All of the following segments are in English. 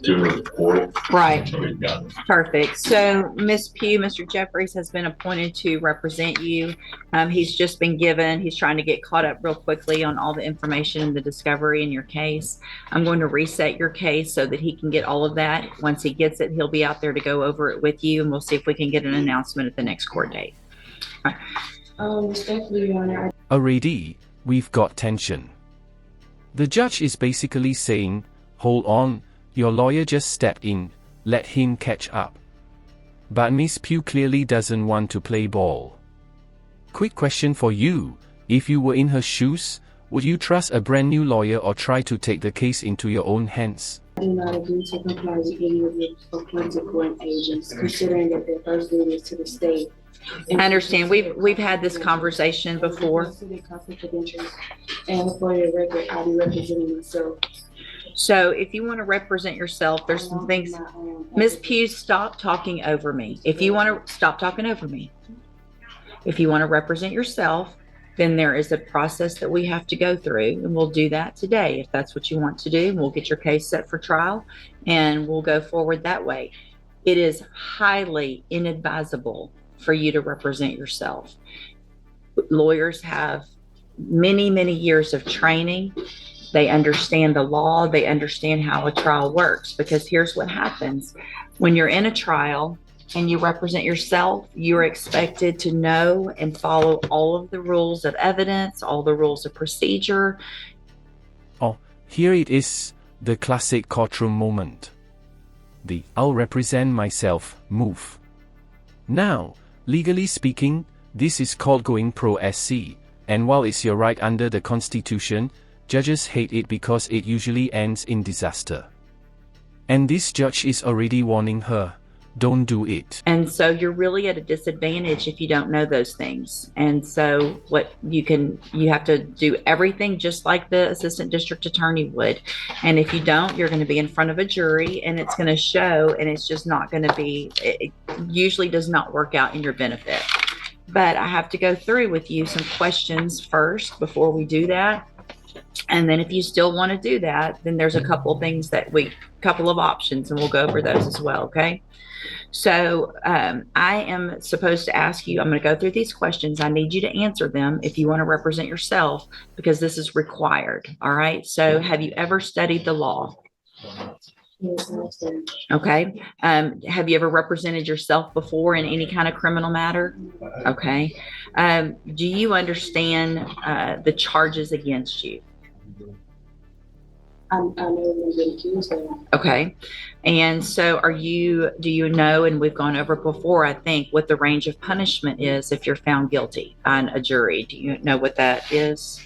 do a report. Right. So we've got Perfect. So Ms. Pugh, Mr. Jeffries has been appointed to represent you. He's just been given, he's trying to get caught up real quickly on all the information and the discovery in your case. I'm going to reset your case so that he can get all of that. Once he gets it, he'll be out there to go over it with you, and we'll see if we can get an announcement at the next court date. Respectfully, Your Honor. Already, we've got tension. The judge is basically saying, hold on, your lawyer just stepped in, let him catch up. But Miss Pugh clearly doesn't want to play ball. Quick question for you, if you were in her shoes, would you trust a brand new lawyer or try to take the case into your own hands? I do not agree to comply with any of the appointed court agents, considering that their first duty is to the state. I understand. We've had this conversation before. And for your record, I'll be representing myself. So if you want to represent yourself, there's some things. Ms. Pugh, stop talking over me. If you want to stop talking over me. If you want to represent yourself, then there is a process that we have to go through, and we'll do that today. If that's what you want to do, we'll get your case set for trial and we'll go forward that way. It is highly inadvisable for you to represent yourself. Lawyers have many, many years of training. They understand the law. They understand how a trial works, because here's what happens. When you're in a trial and you represent yourself, you're expected to know and follow all of the rules of evidence, all the rules of procedure. Oh, here it is, the classic courtroom moment. The I'll represent myself move. Now, legally speaking, this is called going pro SC, and while it's your right under the Constitution, judges hate it because it usually ends in disaster. And this judge is already warning her, don't do it. And so you're really at a disadvantage if you don't know those things. And so you have to do everything just like the assistant district attorney would. And if you don't, you're going to be in front of a jury and it's going to show, and it's just not going to be, it usually does not work out in your benefit. But I have to go through with you some questions first before we do that. And then if you still want to do that, then there's a couple of things couple of options, and we'll go over those as well. Okay. So I am supposed to ask you, I'm going to go through these questions. I need you to answer them if you want to represent yourself, because this is required. All right. So have you ever studied the law? Yes, I understand. Okay. Have you ever represented yourself before in any kind of criminal matter? Okay. Do you understand the charges against you? I've never been accused of. Okay. And so do you know, and we've gone over it before, I think, what the range of punishment is if you're found guilty on a jury? Do you know what that is?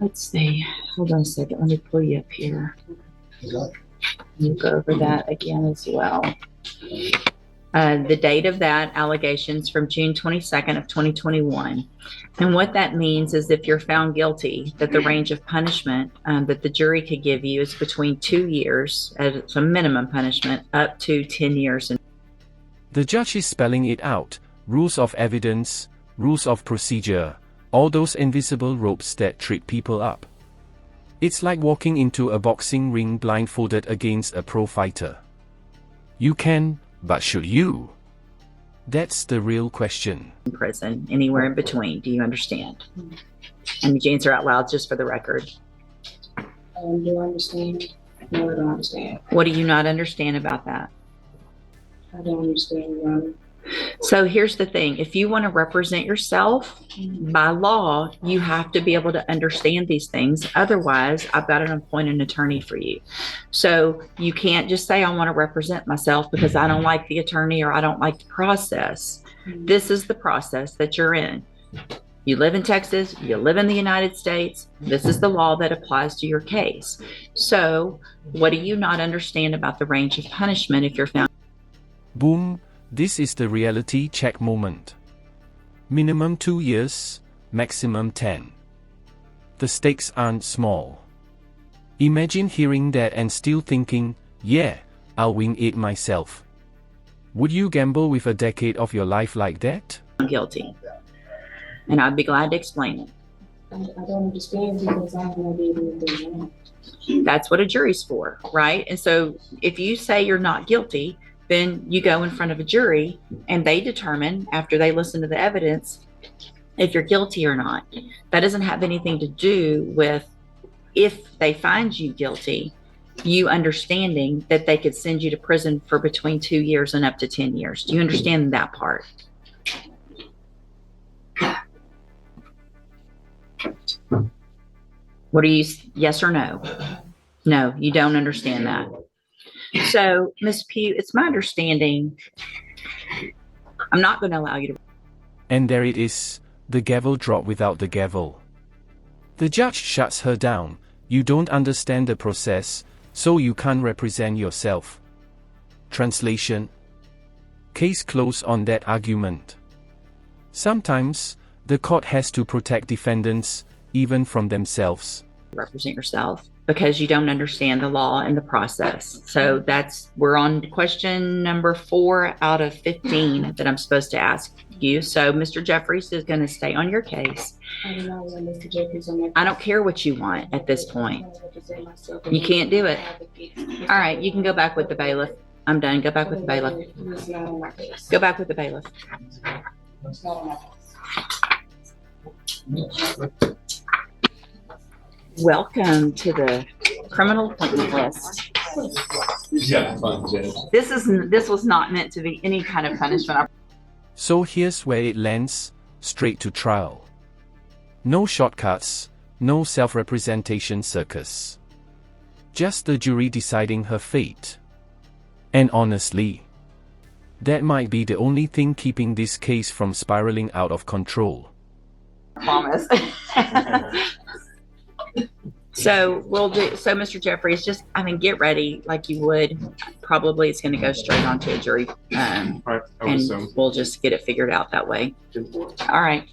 Let's see. Hold on a second. Let me pull you up here. We'll go over that again as well. The date of that allegations from June 22nd of 2021. And what that means is if you're found guilty, that the range of punishment that the jury could give you is between 2 years as a minimum punishment up to 10 years. The judge is spelling it out, rules of evidence, rules of procedure, all those invisible ropes that trip people up. It's like walking into a boxing ring blindfolded against a pro fighter. You can, but should you? That's the real question. In prison, anywhere in between. Do you understand? I need you to answer out loud just for the record. Do I understand? No, I don't understand. What do you not understand about that? I don't understand, Your Honor. So here's the thing. If you want to represent yourself, by law, you have to be able to understand these things. Otherwise, I've got to appoint an attorney for you. So you can't just say, I want to represent myself because I don't like the attorney or I don't like the process. This is the process that you're in. You live in Texas, you live in the United States. This is the law that applies to your case. So what do you not understand about the range of punishment if you're found? Boom. This is the reality check moment. Minimum 2 years, maximum 10. The stakes aren't small. Imagine hearing that and still thinking, yeah, I'll wing it myself. Would you gamble with a decade of your life like that? I'm guilty. And I'd be glad to explain it. I don't understand because I have no idea what they're doing. That's what a jury's for, right? And so if you say you're not guilty, then you go in front of a jury and they determine, after they listen to the evidence, if you're guilty or not. That doesn't have anything to do with, if they find you guilty, you understanding that they could send you to prison for between 2 years and up to 10 years. Do you understand that part? What are you, yes or no? No, you don't understand that. So, Ms. Pugh, it's my understanding, I'm not going to allow you to. And there it is, the gavel dropped without the gavel. The judge shuts her down. You don't understand the process, so you can't represent yourself. Translation. Case closed on that argument. Sometimes, the court has to protect defendants, even from themselves. Represent yourself because you don't understand the law and the process. So we're on question number 4 out of 15 that I'm supposed to ask you. So Mr. Jeffries is going to stay on your case. I don't know when Mr. Jeffries on that. I don't care what you want at this point. You can't do it. All right, you can go back with the bailiff. I'm done. Go back with the bailiff. He's not on my case. Go back with the bailiff. He's not on my case. Welcome to the criminal appointment list. Yeah, fun, Judge. This was not meant to be any kind of punishment. So here's where it lands, straight to trial. No shortcuts, no self-representation circus. Just the jury deciding her fate. And honestly, that might be the only thing keeping this case from spiraling out of control. Promise. So Mr. Jeffries, get ready like you would. Probably it's going to go straight onto a jury, Right, I would and assume. we'll just get it figured out that way. All right.